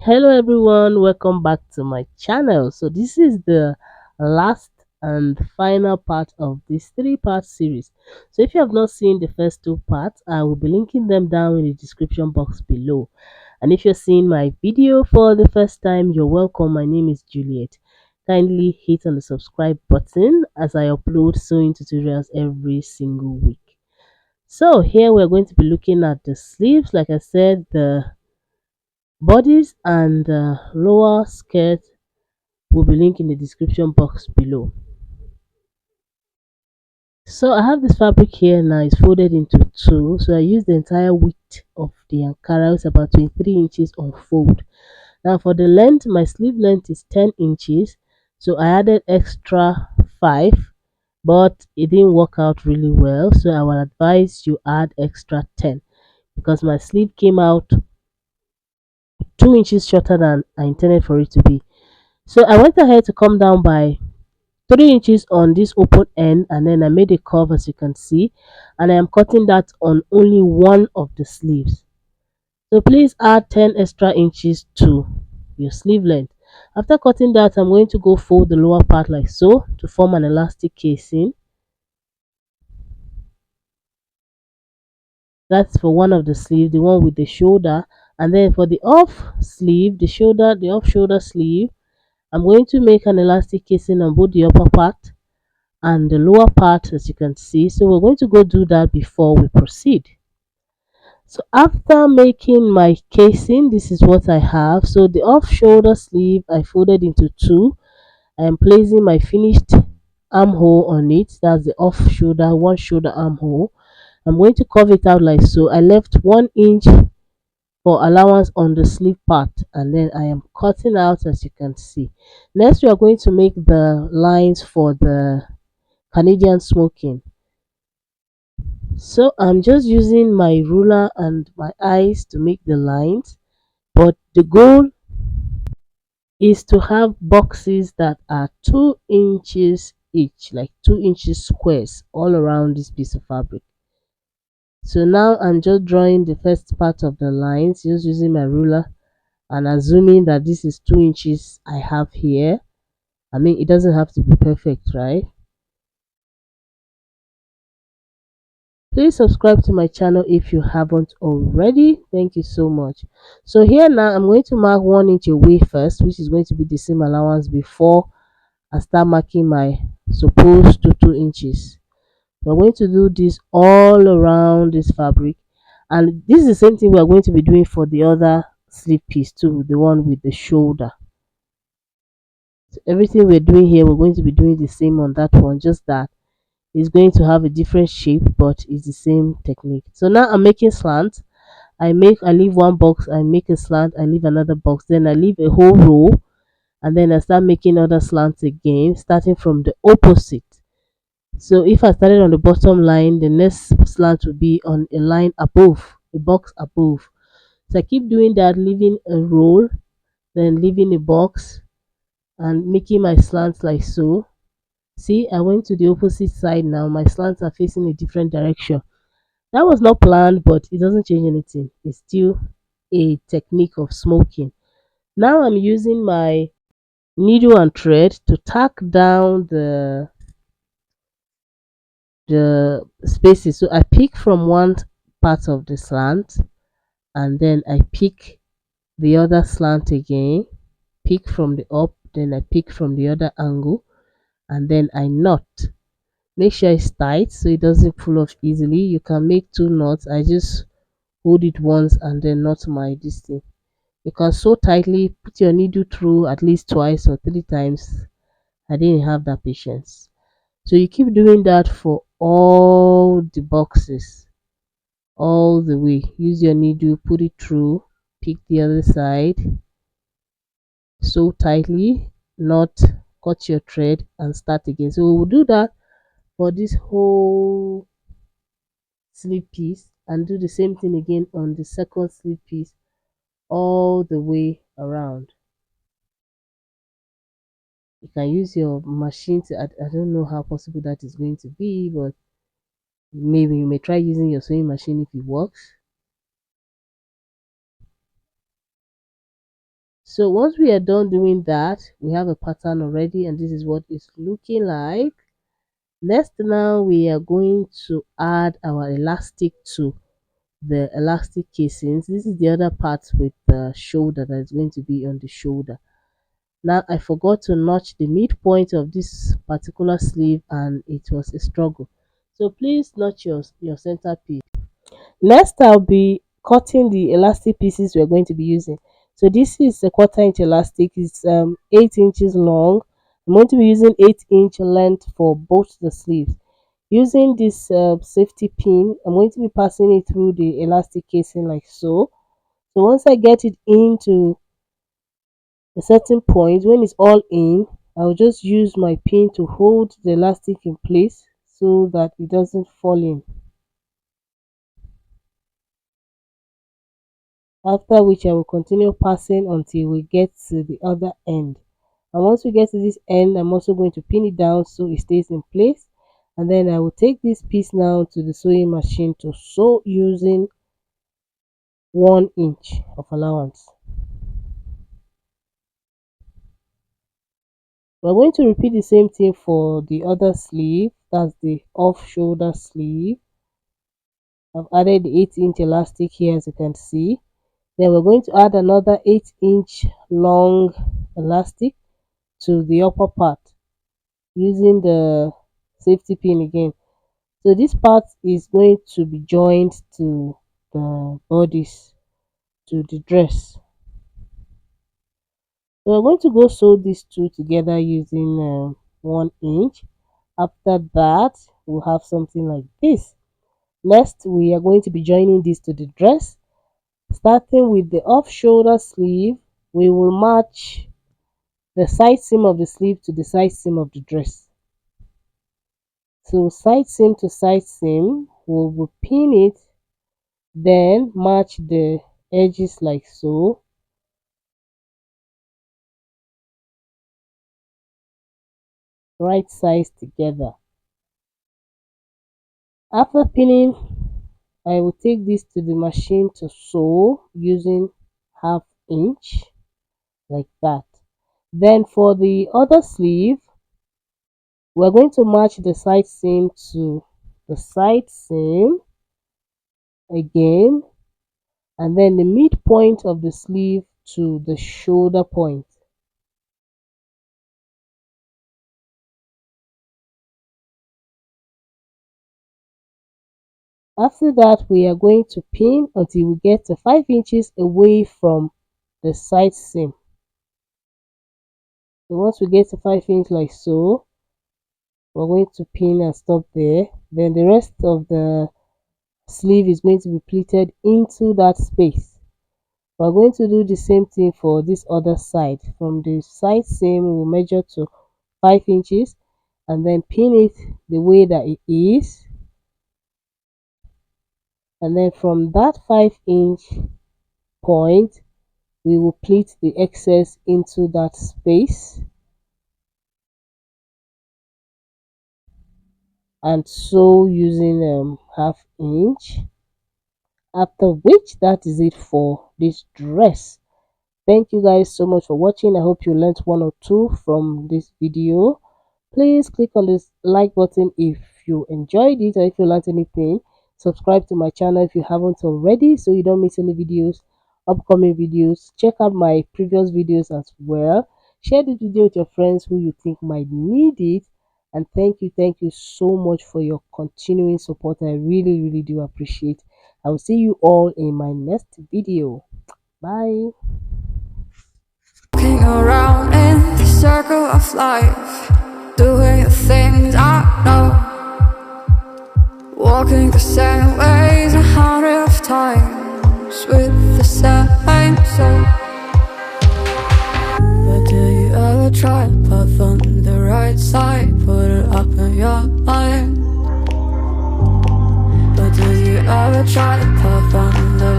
Hello everyone, welcome back to my channel. So this is the last and final part of this three-part series. So if you have not seen the first two parts, I will be linking them down in the description box below. And if you're seeing my video for the first time, you're welcome. My name is Juliet. Kindly hit on the subscribe button as I upload sewing tutorials every single week. So here we're going to be looking at the sleeves. Like I said, the bodies and lower skirt will be linked in the description box below. So I have this fabric here now. It's folded into two, so I use the entire width of the ankara. It's about 23 inches on fold. Now for the length, my sleeve length is 10 inches, so I added extra 5, but it didn't work out really well, so I would advise you add extra 10 because my sleeve came out 2 inches shorter than I intended for it to be. So I went ahead to come down by 3 inches on this open end, and then I made a curve as you can see, and I am cutting that on only one of the sleeves. So please add 10 extra inches to your sleeve length. After cutting that, I'm going to go fold the lower part like so to form an elastic casing. That's for one of the sleeves, the one with the shoulder. And then for the off sleeve, the off shoulder sleeve, I'm going to make an elastic casing on both the upper part and the lower part, as you can see. So we're going to go do that before we proceed. So after making my casing, this is what I have. So the off shoulder sleeve I folded into two. I am placing my finished armhole on it. That's the off shoulder, one shoulder armhole. I'm going to curve it out like so. I left 1 inch for allowance on the sleeve part, and then I am cutting out, as you can see. Next we are going to make the lines for the Canadian smoking. So I'm just using my ruler and my eyes to make the lines, but the goal is to have boxes that are 2 inches each, like 2 inches squares all around this piece of fabric. So now I'm just drawing the first part of the lines, just using my ruler and assuming that this is 2 inches I have here. I mean, it doesn't have to be perfect, right? Please subscribe to my channel if you haven't already. Thank you so much. So here now I'm going to mark 1 inch away first, which is going to be the same allowance before I start marking my supposed to 2 inches. We're going to do this all around this fabric, and this is the same thing we're going to be doing for the other sleeve piece too, the one with the shoulder. So everything we're doing here, we're going to be doing the same on that one, just that it's going to have a different shape, but it's the same technique. So now I'm making slants. I leave one box, I make a slant, I leave another box, then I leave a whole row, and then I start making other slants again, starting from the opposite. So if I started on the bottom line, the next slant will be on a line above, a box above. So I keep doing that, leaving a roll, then leaving a box, and making my slants like so. See, I went to the opposite side now. My slants are facing a different direction. That was not planned, but it doesn't change anything. It's still a technique of smoking. Now I'm using my needle and thread to tack down the spaces. So I pick from one part of the slant, and then I pick the other slant again, pick from the up, then I pick from the other angle, and then I knot. Make sure it's tight so it doesn't pull off easily. You can make two knots. I just hold it once and then knot my this thing. You can sew tightly, put your needle through at least twice or 3 times. I didn't have that patience. So you keep doing that for all the boxes, all the way. Use your needle, put it through, pick the other side, sew tightly, knot, cut your thread, and start again. So we'll do that for this whole sleeve piece and do the same thing again on the second sleeve piece all the way around. You can use your machine to, I don't know how possible that is going to be, but maybe you may try using your sewing machine if it works. So once we are done doing that, we have a pattern already, and this is what it's looking like. Next, now we are going to add our elastic to the elastic casings. This is the other part with the shoulder that is going to be on the shoulder. Now I forgot to notch the midpoint of this particular sleeve, and it was a struggle. So please notch your center piece. Next, I'll be cutting the elastic pieces we're going to be using. So this is a 1/4 inch elastic. It's 8 inches long. I'm going to be using 8-inch length for both the sleeves. Using this safety pin, I'm going to be passing it through the elastic casing like so. So once I get it into a certain point, when it's all in, I'll just use my pin to hold the elastic in place so that it doesn't fall in. After which I will continue passing until we get to the other end. And once we get to this end, I'm also going to pin it down so it stays in place. And then I will take this piece now to the sewing machine to sew using 1 inch of allowance. We're going to repeat the same thing for the other sleeve. That's the off shoulder sleeve. I've added the 8-inch elastic here, as you can see. Then we're going to add another 8-inch long elastic to the upper part using the safety pin again. So this part is going to be joined to the bodice, to the dress. So we're going to go sew these two together using 1 inch. After that, we'll have something like this. Next, we are going to be joining this to the dress. Starting with the off shoulder sleeve, we will match the side seam of the sleeve to the side seam of the dress. So side seam to side seam, we will pin it, then match the edges like so. Right sides together. After pinning, I will take this to the machine to sew using 1/2 inch like that. Then for the other sleeve, we're going to match the side seam to the side seam again, and then the midpoint of the sleeve to the shoulder point. After that, we are going to pin until we get to 5 inches away from the side seam. So once we get to 5 inches like so, we're going to pin and stop there. Then the rest of the sleeve is going to be pleated into that space. We're going to do the same thing for this other side. From the side seam, we'll measure to 5 inches and then pin it the way that it is. And then from that 5-inch point, we will pleat the excess into that space and sew using 1/2 inch. After which, that is it for this dress. Thank you guys so much for watching. I hope you learned one or two from this video. Please click on this like button if you enjoyed it or if you learned anything. Subscribe to my channel if you haven't already so you don't miss any videos, upcoming videos. Check out my previous videos as well. Share this video with your friends who you think might need it. And thank you so much for your continuing support. I really do appreciate. I will see you all in my next video. Bye. Walking around in the circle of life, doing the things I know, walking the same ways 100 times with the same soul. But do you ever try to path on the right side, put it up in your mind? But do you ever try to path on the